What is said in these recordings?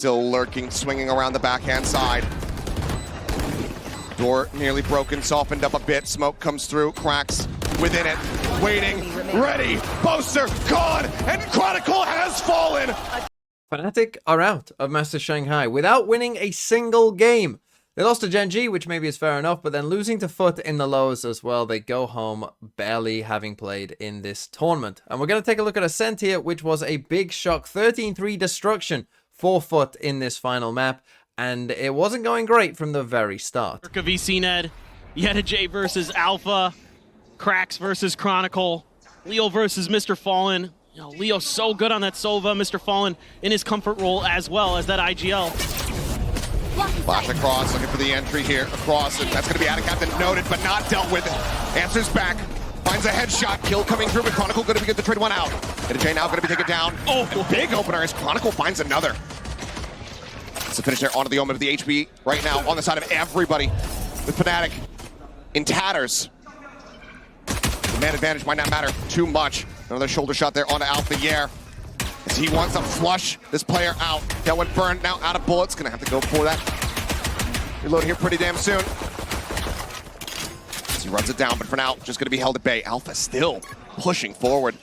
Still lurking, swinging around the backhand side. Door nearly broken, softened up a bit. Smoke comes through, cracks within it. Waiting, ready, Boaster, gone, and Chronicle has fallen! Fnatic are out of Masters Shanghai without winning a single game. They lost to Gen G, which maybe is fair enough, but then losing to FUT in the lows as well. They go home barely having played in this tournament. And we're going to take a look at Ascent here, which was a big shock. 13-3 destruction for FUT in this final map. And it wasn't going great from the very start. Of CNED, Yeta J versus Alpha, Cracks versus Chronicle, Leo versus Mr. Fallen. You know, Leo's so good on that Sova, Mr. Fallen in his comfort role as well as that IGL. Flash across, looking for the entry here. Across, that's going to be out of captain, noted, but not dealt with. Answers back, finds a headshot, kill coming through, but Chronicle going to be good to trade one out. Yeta J now going to be taken down. Oh, big opener as Chronicle finds another. It's the finish there onto the omen of the HB right now on the side of everybody with Fnatic in tatters. Man advantage might not matter too much. Another shoulder shot there onto Alpha Yer. As he wants to flush this player out. That went burned, now out of bullets. Gonna have to go for that. Reload here pretty damn soon. As he runs it down, but for now, just gonna be held at bay. Alpha still pushing forward.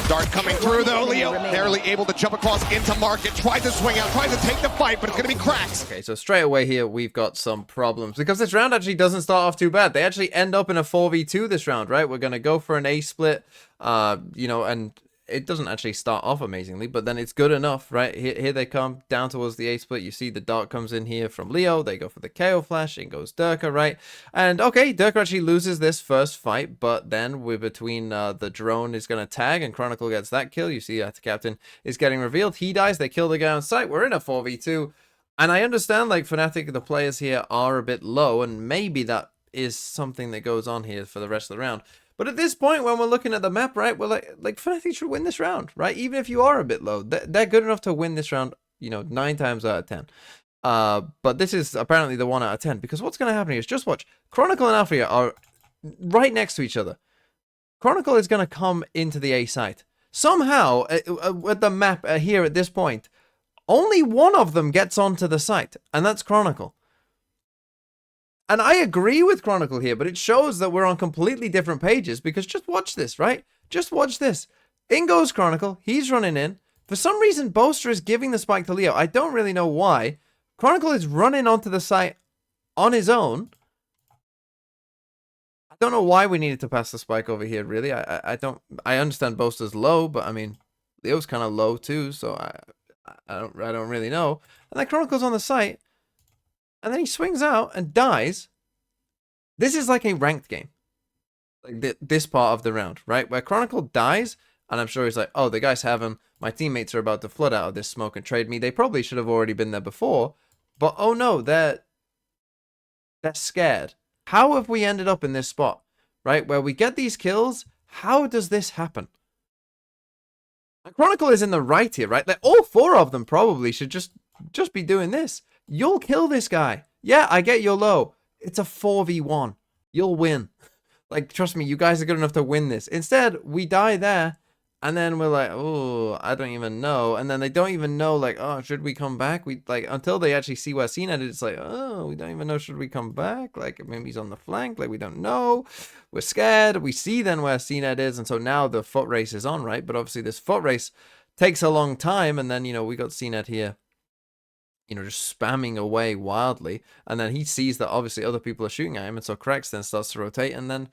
Dart coming through though, Leo barely able to jump across into market, tried to swing out, tried to take the fight, but it's gonna be Cracks. Okay, so straight away here, we've got some problems because this round actually doesn't start off too bad. They actually end up in a 4v2 this round, right? We're gonna go for an A split, you know, and it doesn't actually start off amazingly, but then it's good enough, right? Here they come down towards the A split. You see the dart comes in here from Leo. They go for the KO flash. In goes Durka, right? And okay, Durka actually loses this first fight, but then we're between the drone is going to tag and Chronicle gets that kill. You see that captain is getting revealed. He dies. They kill the guy on site. We're in a 4v2. And I understand like Fnatic, the players here are a bit low, and maybe that is something that goes on here for the rest of the round. But at this point, when we're looking at the map, right, we're like Fnatic should win this round, right? Even if you are a bit low, they're good enough to win this round, you know, 9 times out of 10. But this is apparently the 1 out of 10, because what's going to happen here is just watch. Chronicle and Alpha are right next to each other. Chronicle is going to come into the A site. Somehow, with the map here at this point, only one of them gets onto the site, and that's Chronicle. And I agree with Chronicle here, but it shows that we're on completely different pages, because just watch this, right? Just watch this. In goes Chronicle. He's running in. For some reason, Boaster is giving the spike to Leo. I don't really know why. Chronicle is running onto the site on his own. I don't know why we needed to pass the spike over here, really. I understand Boaster's low, but I mean, Leo's kind of low too, so I don't really know. And then Chronicle's on the site. And then he swings out and dies. This is like a ranked game. Like this part of the round, right? Where Chronicle dies, and I'm sure he's like, oh, the guys have him. My teammates are about to flood out of this smoke and trade me. They probably should have already been there before. But oh no, they're scared. How have we ended up in this spot, right? Where we get these kills? How does this happen? Chronicle is in the right here, right? Like all 4 of them probably should just be doing this. You'll kill this guy. Yeah, I get you're low. It's a 4v1. You'll win. Like, trust me, you guys are good enough to win this. Instead, we die there, and then we're like, oh, I don't even know. And then they don't even know, like, oh, should we come back? We like until they actually see where CNED is, it's like, oh, we don't even know, should we come back? Like, maybe he's on the flank. Like, we don't know. We're scared. We see then where CNED is, and so now the FUT race is on, right? But obviously this FUT race takes a long time, and then, you know, we got CNED here, you know, just spamming away wildly, and then he sees that obviously other people are shooting at him, and so Cracks then starts to rotate, and then,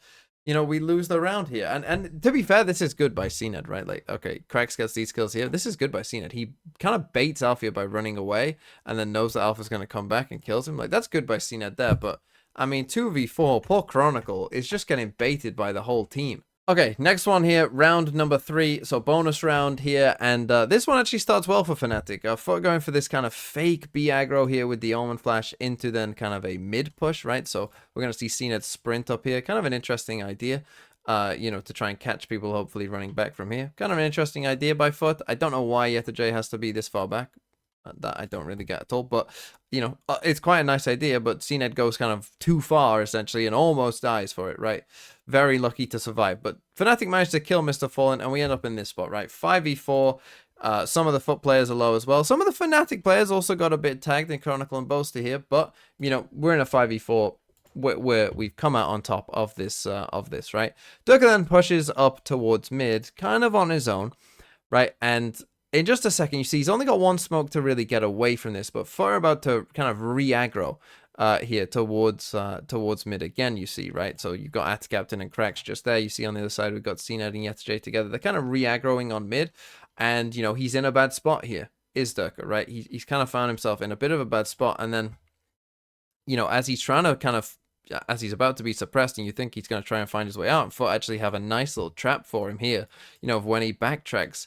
you know, we lose the round here. And to be fair, this is good by CNED, right? Like, okay, Cracks gets these kills here. This is good by CNED. He kind of baits Alpha by running away, and then knows that Alpha's going to come back and kills him. Like, that's good by CNED there, but I mean, 2v4, poor Chronicle is just getting baited by the whole team. Okay, next one here, round number 3, so bonus round here, and this one actually starts well for Fnatic. FUT going for this kind of fake B aggro here with the Omen Flash into then kind of a mid push, right? So we're going to see CNED sprint up here, kind of an interesting idea, you know, to try and catch people hopefully running back from here. Kind of an interesting idea by FUT. I don't know why Yeta J has to be this far back. That I don't really get at all, but you know, it's quite a nice idea, but CNED goes kind of too far essentially and almost dies for it, right? Very lucky to survive, but Fnatic managed to kill Mr. Fallen, and we end up in this spot, right? 5v4. Some of the FUT players are low as well. Some of the Fnatic players also got a bit tagged in Chronicle and Boaster here, but you know, we're in a 5v4 where we've come out on top of this, right? Durka then pushes up towards mid, kind of on his own, right? And in just a second, you see he's only got one smoke to really get away from this, but FUT are about to kind of re-aggro here towards mid again, you see, right? So you've got At Captain and Cracks just there. You see on the other side, we've got CNED and YetJ together. They're kind of re-aggroing on mid, and, you know, he's in a bad spot here, is Durka, right? He's kind of found himself in a bit of a bad spot, and then, you know, as he's trying to kind of, as he's about to be suppressed, and you think he's going to try and find his way out, and FUT actually have a nice little trap for him here, you know, of when he backtracks.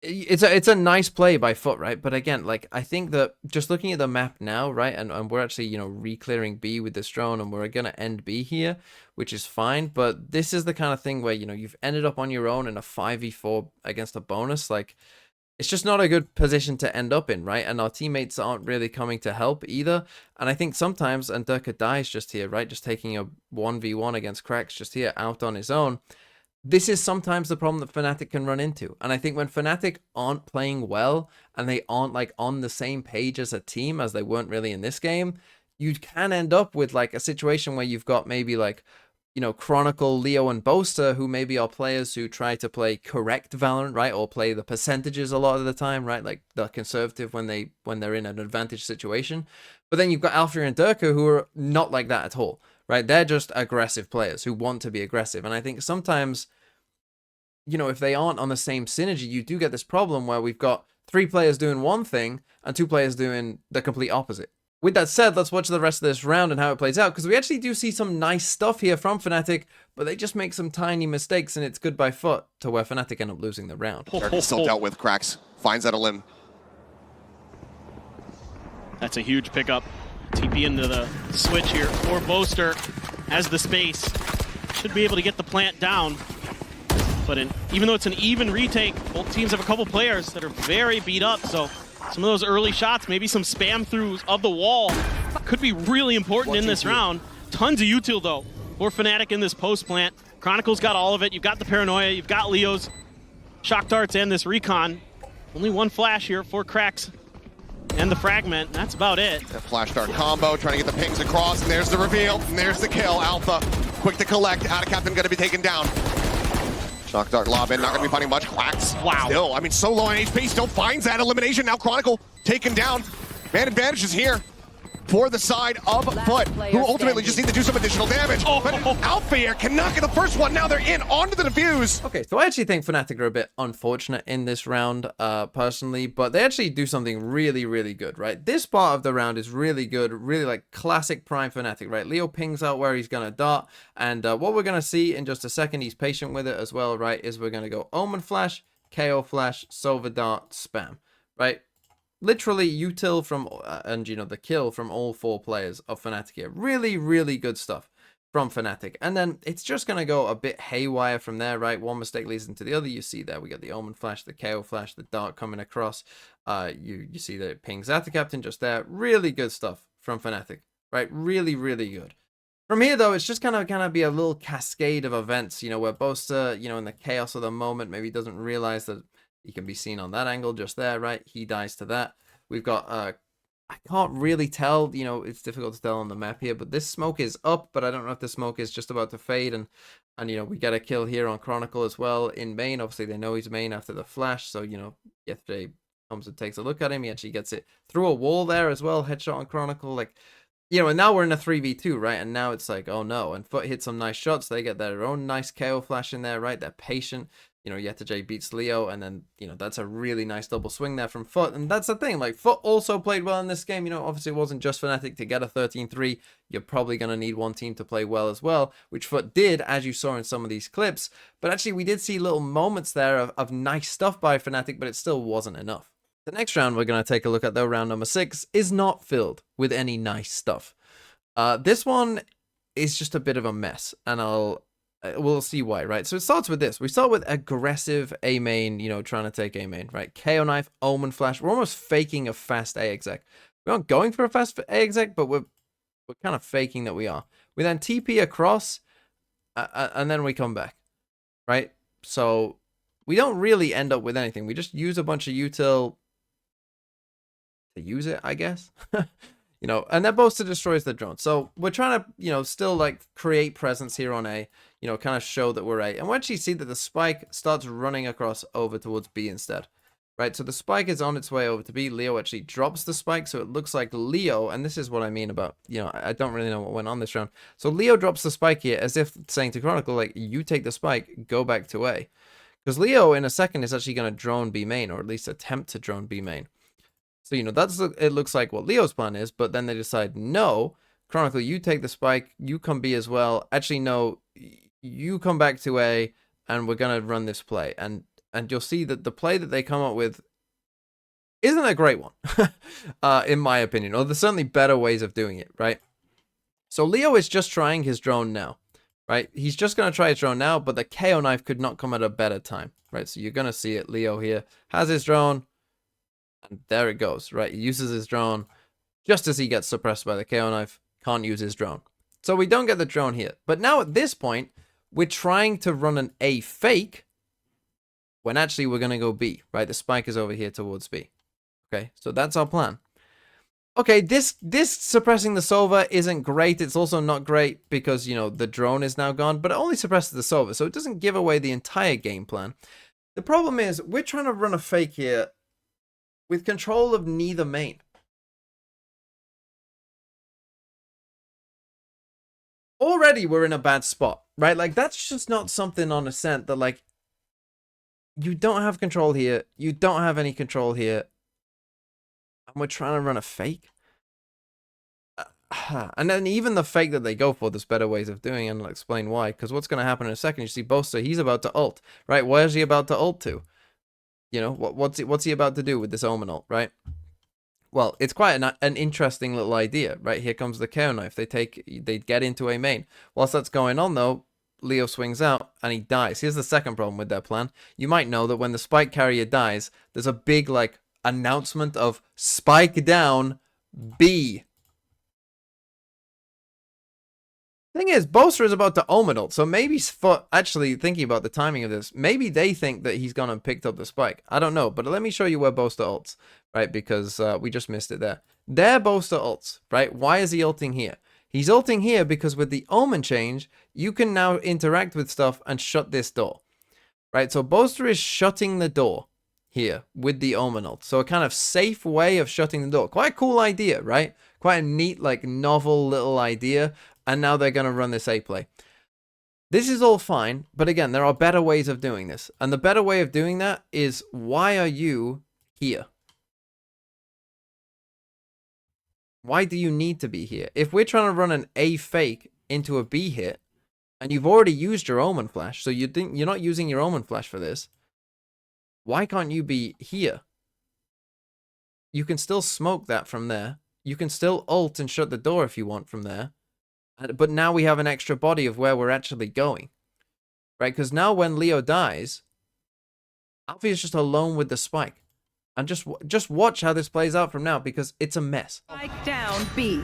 It's a nice play by FUT, right? But again, like, I think that just looking at the map now, right, and we're actually, you know, re-clearing B with this drone, and we're gonna end B here, which is fine, but this is the kind of thing where, you know, you've ended up on your own in a 5v4 against a bonus. Like, it's just not a good position to end up in, right? And our teammates aren't really coming to help either. And I think sometimes, and Durka dies just here, right, just taking a 1v1 against Cracks just here out on his own. This is sometimes the problem that Fnatic can run into. And I think when Fnatic aren't playing well and they aren't like on the same page as a team, as they weren't really in this game, you can end up with like a situation where you've got maybe like, you know, Chronicle, Leo, and Boaster, who maybe are players who try to play correct Valorant, right? Or play the percentages a lot of the time, right? Like they're conservative when they're in an advantage situation. But then you've got Alpha and Durka who are not like that at all, right? They're just aggressive players who want to be aggressive. And I think sometimes, you know, if they aren't on the same synergy, you do get this problem where we've got 3 players doing one thing and 2 players doing the complete opposite. With that said, let's watch the rest of this round and how it plays out, because we actually do see some nice stuff here from Fnatic, but they just make some tiny mistakes, and it's good by FUT to where Fnatic end up losing the round. Durka still dealt with. Cracks finds out a limb. That's a huge pickup. TP into the switch here for Boaster has the space. Should be able to get the plant down. But even though it's an even retake, both teams have a couple players that are very beat up, so some of those early shots, maybe some spam throughs of the wall, could be really important in this round. Tons of util though for Fnatic in this post plant. Chronicle's got all of it. You've got the Paranoia, you've got Leo's shock darts and this recon. Only one flash here for Cracks and the fragment. That's about it. That flash dart combo, trying to get the pings across, and there's the reveal, and there's the kill. Alpha, quick to collect. Out of Captain, gonna be taken down. Shock dart lob in, not gonna be finding much. Quacks. Wow. Still, I mean, so low on HP, still finds that elimination. Now Chronicle taken down. Man advantage is here for the side of FUT, who ultimately just need to do some additional damage. Oh. But Alpha here cannot get the first one. Now they're in onto the defuse. Okay, so I actually think Fnatic are a bit unfortunate in this round, personally, but they actually do something really, really good, right? This part of the round is really good, really like classic prime Fnatic, right? Leo pings out where he's gonna dart, and what we're gonna see in just a second, he's patient with it as well, right, is we're gonna go Omen Flash, KO Flash, Sova Dart, Spam, right? Literally util from, and you know, the kill from all 4 players of Fnatic here. Really, really good stuff from Fnatic. And then it's just going to go a bit haywire from there, right? One mistake leads into the other. You see there, we got the Omen Flash, the KO Flash, the Dart coming across. You see that it pings at the Captain just there. Really good stuff from Fnatic, right? Really, really good. From here, though, it's just kind of be a little cascade of events, you know, where Boaster, you know, in the chaos of the moment, maybe doesn't realize that he can be seen on that angle just there, right? He dies to that. We've got, I can't really tell, you know, it's difficult to tell on the map here, but this smoke is up, but I don't know if the smoke is just about to fade, and you know, we get a kill here on Chronicle as well in main. Obviously, they know he's main after the flash, so, you know, yesterday comes and takes a look at him. He actually gets it through a wall there as well, headshot on Chronicle, like, you know, and now we're in a 3v2, right? And now it's like, oh no, and FUT hit some nice shots. They get their own nice KO flash in there, right? They're patient. You know, YetJ beats Leo, and then, you know, that's a really nice double swing there from FUT. And that's the thing, like, FUT also played well in this game. You know, obviously it wasn't just Fnatic to get a 13-3. You're probably going to need one team to play well as well, which FUT did, as you saw in some of these clips. But actually, we did see little moments there of nice stuff by Fnatic, but it still wasn't enough. The next round we're going to take a look at, though, round number 6, is not filled with any nice stuff. This one is just a bit of a mess, and we'll see why, right? So it starts with this. We start with aggressive A main, you know, trying to take A main, right? KO knife, Omen Flash. We're almost faking a fast A exec. We aren't going for a fast A exec, but we're kind of faking that we are. We then TP across, and then we come back, right? So we don't really end up with anything. We just use a bunch of util to use it, I guess. You know, and that boaster destroys the drone. So we're trying to, you know, still like create presence here on A, you know, kind of show that we're A. And once you see that the spike starts running across over towards B instead, right? So the spike is on its way over to B. Leo actually drops the spike. So it looks like Leo, and this is what I mean about, you know, I don't really know what went on this round. So Leo drops the spike here as if saying to Chronicle, like, you take the spike, go back to A. Because Leo in a second is actually going to drone B main, or at least attempt to drone B main. So, you know, that's, it looks like what Leo's plan is, but then they decide, no, Chronicle, you take the spike, you come B as well. Actually, no, you come back to A, and we're going to run this play. And you'll see that the play that they come up with isn't a great one, in my opinion. Or there's certainly better ways of doing it, right? So Leo is just trying his drone now, right? He's just going to try his drone now, but the KO knife could not come at a better time, right? So you're going to see it. Leo here has his drone. And there it goes, right? He uses his drone just as he gets suppressed by the KO knife. Can't use his drone. So we don't get the drone here. But now at this point, we're trying to run an A fake when actually we're going to go B, right? The spike is over here towards B. Okay, so that's our plan. Okay, this suppressing the Sova isn't great. It's also not great because, you know, the drone is now gone, but it only suppresses the Sova, so it doesn't give away the entire game plan. The problem is we're trying to run a fake here with control of neither main. Already we're in a bad spot, right? Like, that's just not something on Ascent that, like, you don't have control here. You don't have any control here. And we're trying to run a fake. And then even the fake that they go for, there's better ways of doing it, and I'll explain why. Because what's going to happen in a second, you see Boaster, he's about to ult, right? Where's he about to ult to? You know, what's he about to do with this Omen ult, right? Well, it's quite an interesting little idea, right? Here comes the KO knife. They get into a main. Whilst that's going on, though, Leo swings out and he dies. Here's the second problem with their plan. You might know that when the spike carrier dies, there's a big, like, announcement of spike down B. Thing is, Boaster is about to Omen ult, so maybe for actually thinking about the timing of this, maybe they think that he's gone and picked up the spike. I don't know, but let me show you where Boaster ults, right? Because we just missed it there. There, Boaster ults, right? Why is he ulting here? He's ulting here because with the Omen change, you can now interact with stuff and shut this door, right? So Boaster is shutting the door here with the Omen ult. So a kind of safe way of shutting the door. Quite a cool idea, right? Quite a neat, like, novel little idea. And now they're going to run this A play. This is all fine, but again, there are better ways of doing this. And the better way of doing that is, why are you here? Why do you need to be here? If we're trying to run an A fake into a B hit, and you've already used your Omen Flash, so you're not using your Omen Flash for this, why can't you be here? You can still smoke that from there. You can still ult and shut the door if you want from there. But now we have an extra body of where we're actually going, right? Because now when Leo dies, Alfie is just alone with the spike. And just watch how this plays out from now, because it's a mess. Spike down B.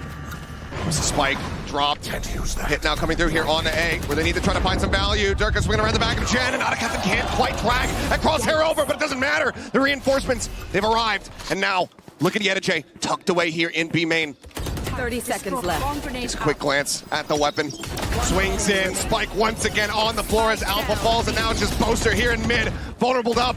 There's the spike dropped. Hit now coming through here on the A, where they need to try to find some value. Durka swinging around the back of Jen, and Otacathan can't quite drag that crosshair over, but it doesn't matter. The reinforcements, they've arrived. And now, look at Yediche, tucked away here in B main. 30 seconds left. Just a quick glance at the weapon. Swings in, spike once again on the floor as Alpha falls, and now it's just Boaster here in mid, vulnerable up.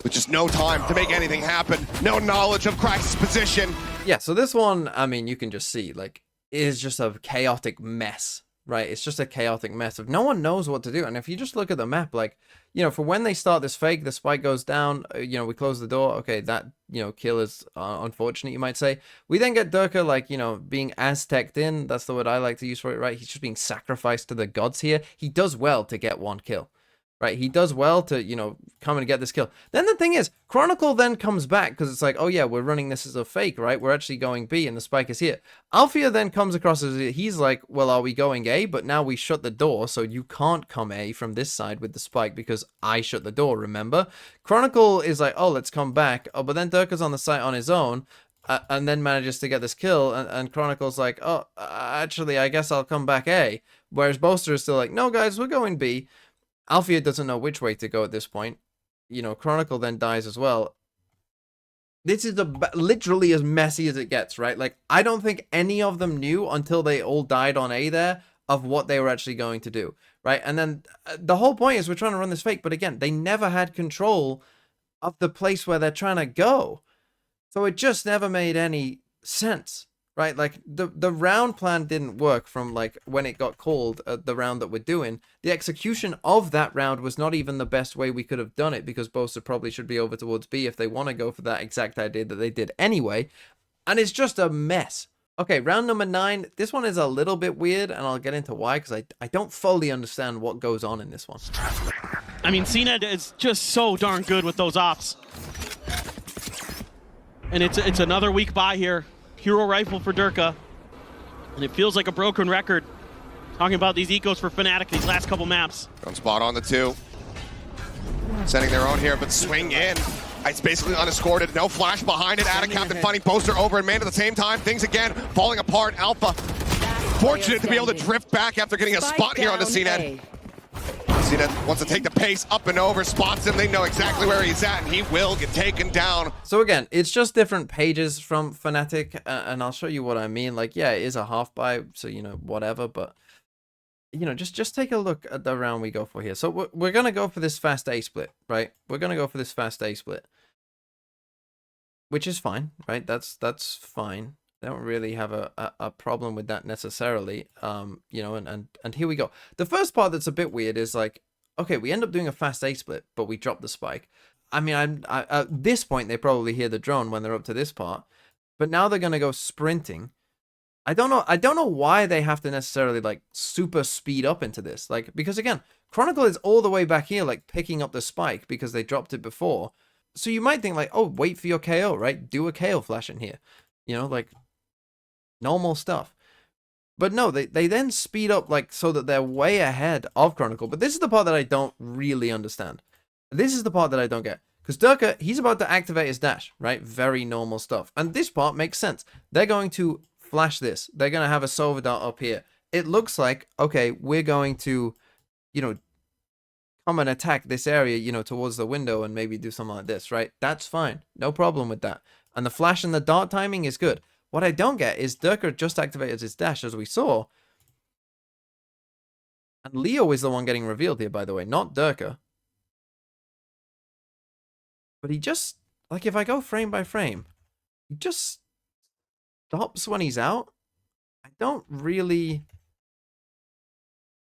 With just no time to make anything happen. No knowledge of Crack's position. Yeah, so this one, I mean, you can just see, like, it is just a chaotic mess, right? It's just a chaotic mess of no one knows what to do. And if you just look at the map, like, you know, for when they start this fake, the spike goes down, you know, we close the door. Okay, that, you know, kill is unfortunate, you might say. We then get Durka, like, you know, being Aztec'd in. That's the word I like to use for it, right? He's just being sacrificed to the gods here. He does well to get one kill, right? He does well to, you know, come and get this kill. Then the thing is, Chronicle then comes back because it's like, oh yeah, we're running this as a fake, right? We're actually going B and the spike is here. Alfia then comes across as, he's like, well, are we going A? But now we shut the door, so you can't come A from this side with the spike because I shut the door, remember? Chronicle is like, oh, let's come back. Oh, but then Durka's on the site on his own. And then manages to get this kill, and Chronicle's like, oh, actually, I guess I'll come back A. Whereas Boaster is still like, no, guys, we're going B. Alfia doesn't know which way to go at this point. You know, Chronicle then dies as well. This is literally as messy as it gets, right? Like, I don't think any of them knew until they all died on A there of what they were actually going to do, right? And then the whole point is we're trying to run this fake, but again, they never had control of the place where they're trying to go. So it just never made any sense, right? Like, the round plan didn't work from, like, when it got called, the round that we're doing. The execution of that round was not even the best way we could have done it, because Bosa probably should be over towards B if they want to go for that exact idea that they did anyway. And it's just a mess. Okay, round number 9. This one is a little bit weird, and I'll get into why, because I don't fully understand what goes on in this one. I mean, CNED is just so darn good with those ops. And it's another week by here. Hero rifle for Durka. And it feels like a broken record. Talking about these ecos for Fnatic these last couple maps. Don't spot on the 2. Sending their own here, but swing in. It's basically unescorted. No flash behind it. Attic Captain finding Poster over and man at the same time. Things again falling apart. Alpha fortunate to be able to drift back after getting a spot here on the CNED. CNED wants to take the pace up and over, spots him. They know exactly where he's at, and he will get taken down. So again, it's just different pages from Fnatic, and I'll show you what I mean. Like, yeah, it is a half buy, so, you know, whatever, but, you know, just take a look at the round we go for here. So we're going to go for this fast A split, right? We're going to go for this fast A split, which is fine, right? That's fine. I don't really have a problem with that necessarily. You know, and here we go. The first part that's a bit weird is like, okay, we end up doing a fast A split, but we drop the spike. I mean, at this point, they probably hear the drone when they're up to this part, but now they're going to go sprinting. I don't know why they have to necessarily like super speed up into this. Like, because again, Chronicle is all the way back here, like picking up the spike because they dropped it before. So you might think like, oh, wait for your KO, right? Do a KO flash in here. You know, like normal stuff. But no, they then speed up like so that they're way ahead of Chronicle. But this is the part that I don't really understand. This is the part that I don't get. Because Durka, he's about to activate his dash, right? Very normal stuff. And this part makes sense. They're going to flash this. They're going to have a Sova dart up here. It looks like, okay, we're going to, you know, come and attack this area, you know, towards the window and maybe do something like this, right? That's fine. No problem with that. And the flash and the dart timing is good. What I don't get is Durka just activated his dash, as we saw. And Leo is the one getting revealed here, by the way, not Durka. But he just, like, if I go frame by frame, he just stops when he's out. I don't really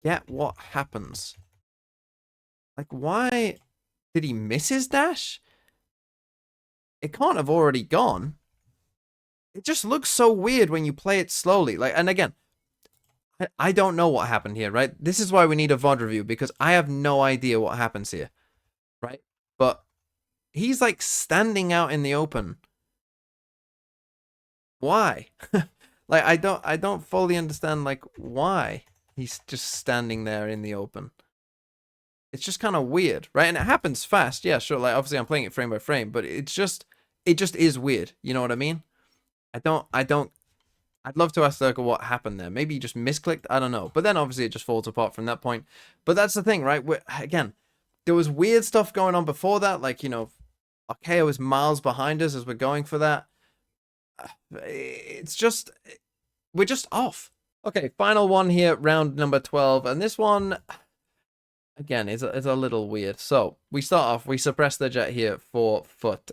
get what happens. Like, why did he miss his dash? It can't have already gone. It just looks so weird when you play it slowly. Like, and again, I don't know what happened here, right? This is why we need a VOD review, because I have no idea what happens here, right? But he's like standing out in the open. Why? Like, I don't fully understand, like, why he's just standing there in the open. It's just kind of weird, right? And it happens fast, yeah, sure. Like, obviously I'm playing it frame by frame, but it just is weird. You know what I mean? I'd love to ask Durka what happened there. Maybe he just misclicked. I don't know. But then obviously it just falls apart from that point. But that's the thing, right? Again, there was weird stuff going on before that. Like, you know, Archaeo was miles behind us as we're going for that. It's just, we're just off. Okay, final one here, round number 12. And this one, again, is a little weird. So we start off, we suppress the jet here for FUT.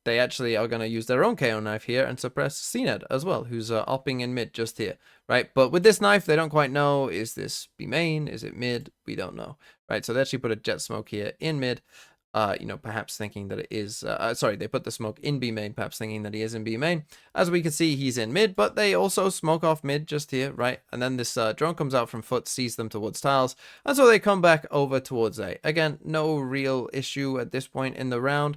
They actually are going to use their own KO knife here and suppress CNED as well, who's upping in mid just here, right? But with this knife, they don't quite know, is this B main? Is it mid? We don't know, right? So they actually put a jet smoke here in mid, you know, perhaps thinking that it is, sorry, they put the smoke in B main, perhaps thinking that he is in B main. As we can see, he's in mid, but they also smoke off mid just here, right? And then this drone comes out from FUT, sees them towards tiles, and so they come back over towards A. Again, no real issue at this point in the round.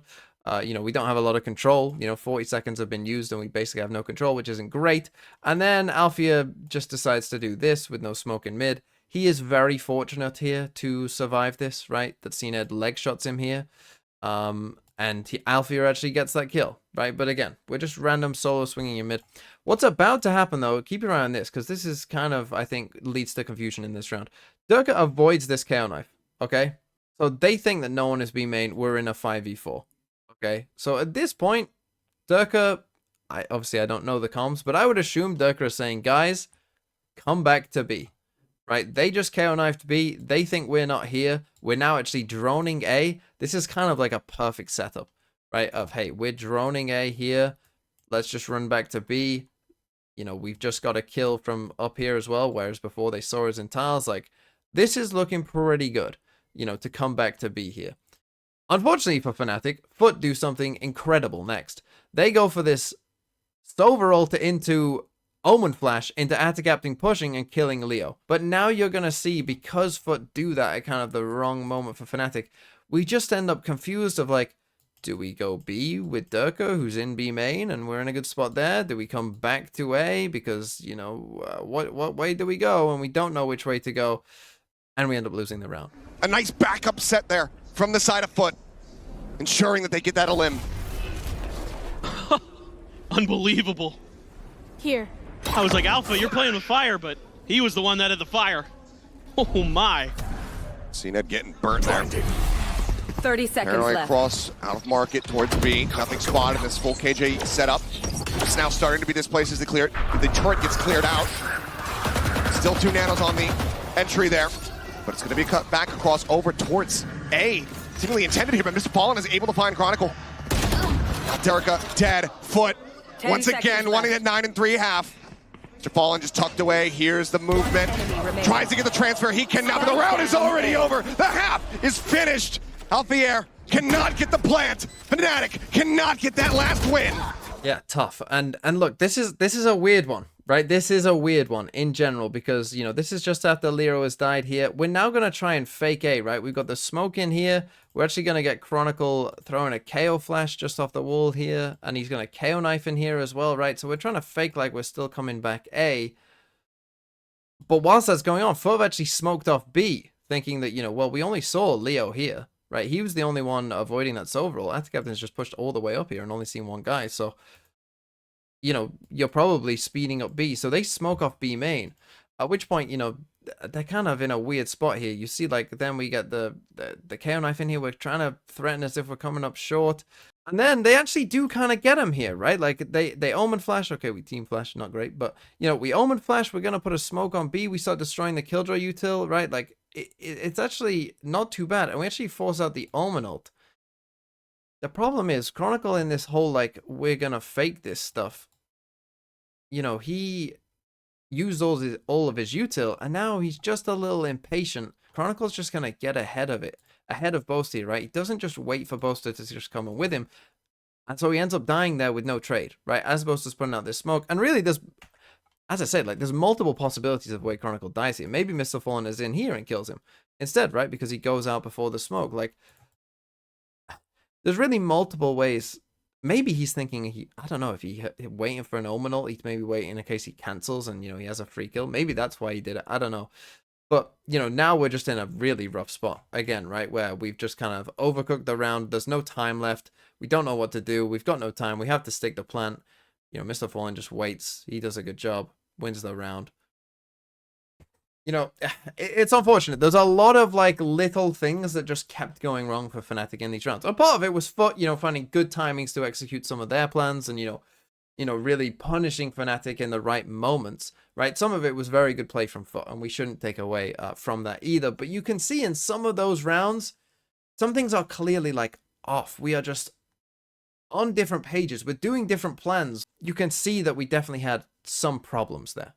You know, we don't have a lot of control. You know, 40 seconds have been used and we basically have no control, which isn't great. And then Alfia just decides to do this with no smoke in mid. He is very fortunate here to survive this, right? That CNED leg shots him here. And Alfia actually gets that kill, right? But again, we're just random solo swinging in mid. What's about to happen, though, keep your eye on this, because this is kind of, I think, leads to confusion in this round. Durka avoids this KO knife. okay? So they think that no one is B main. We're in a 5v4, okay? So at this point, Durka, obviously I don't know the comms, but I would assume Durka is saying, guys, come back to B, right? They just KO knifed B. They think we're not here. We're now actually droning A. This is kind of like a perfect setup, right? Of, hey, we're droning A here. Let's just run back to B. You know, we've just got a kill from up here as well, whereas before they saw us in tiles. Like, this is looking pretty good, you know, to come back to B here. Unfortunately for Fnatic, FUT do something incredible next. They go for this Sova ult into Omen Flash into Atacapting pushing and killing Leo. But now you're going to see, because FUT do that at kind of the wrong moment for Fnatic, we just end up confused of like, do we go B with Durka, who's in B main, and we're in a good spot there? Do we come back to A because, you know, what way do we go? And we don't know which way to go, and we end up losing the round. A nice backup set there from the side of FUT, ensuring that they get that elim. Unbelievable. Here. I was like, Alpha, you're playing with fire, but he was the one that had the fire. Oh my. CNED getting burnt there. 30 seconds Paranoid left. cross out of market towards B. Nothing spotted in this full KJ setup. It's now starting to be this place as the turret gets cleared out. Still 2 nanos on the entry there, but it's going to be cut back across over towards A. Seemingly intended here, but Mr. Fallen is able to find Chronicle. Derricka dead. FUT once again wanting that 9 3/2. Mr. Fallen just tucked away. Here's the movement. Tries to get the transfer. He cannot, but the round is already over. The half is finished. Alfier cannot get the plant. Fnatic cannot get that last win. Yeah, tough. And look, this is a weird one, right? This is a weird one in general because, you know, this is just after Lero has died here. We're now going to try and fake A, right? We've got the smoke in here. We're actually going to get Chronicle throwing a KO flash just off the wall here, and he's going to KO knife in here as well, right? So we're trying to fake like we're still coming back A. But whilst that's going on, FUT actually smoked off B, thinking that, you know, well, we only saw Leo here. Right, he was the only one avoiding that Sova ult. Atacaptain's just pushed all the way up here and only seen one guy. So, you know, you're probably speeding up B. So they smoke off B main. At which point, you know, they're kind of in a weird spot here. You see, like, then we get the KO knife in here. We're trying to threaten as if we're coming up short. And then they actually do kind of get him here, right? Like, they Omen Flash. Okay, we Team Flash, not great. But, you know, we Omen Flash. We're going to put a smoke on B. We start destroying the Killjoy util, right? Like, it's actually not too bad. And we actually force out the Omen ult. The problem is, Chronicle in this whole, like, we're going to fake this stuff. You know, he used all of his util, and now he's just a little impatient. Chronicle's just going to get ahead of it. Ahead of Boasty, right? He doesn't just wait for Boaster to just come in with him. And so he ends up dying there with no trade, right? As Boaster's putting out this smoke. And really, there's, as I said, like, there's multiple possibilities of the way Chronicle dies here. Maybe Mr. Fallen is in here and kills him instead, right? Because he goes out before the smoke. Like, there's really multiple ways. Maybe he's thinking, I don't know, if he's waiting for an Omen ult, he's maybe waiting in case he cancels and, you know, he has a free kill. Maybe that's why he did it. I don't know. But, you know, now we're just in a really rough spot again, right? Where we've just kind of overcooked the round. There's no time left. We don't know what to do. We've got no time. We have to stick the plant. You know, Mr. Fallen just waits. He does a good job. Wins the round. You know, it's unfortunate. There's a lot of, like, little things that just kept going wrong for Fnatic in these rounds. A part of it was, you know, finding good timings to execute some of their plans and, you know, really punishing Fnatic in the right moments, right? Some of it was very good play from FUT, and we shouldn't take away from that either. But you can see in some of those rounds, some things are clearly, like, off. We are just on different pages. We're doing different plans. You can see that we definitely had some problems there.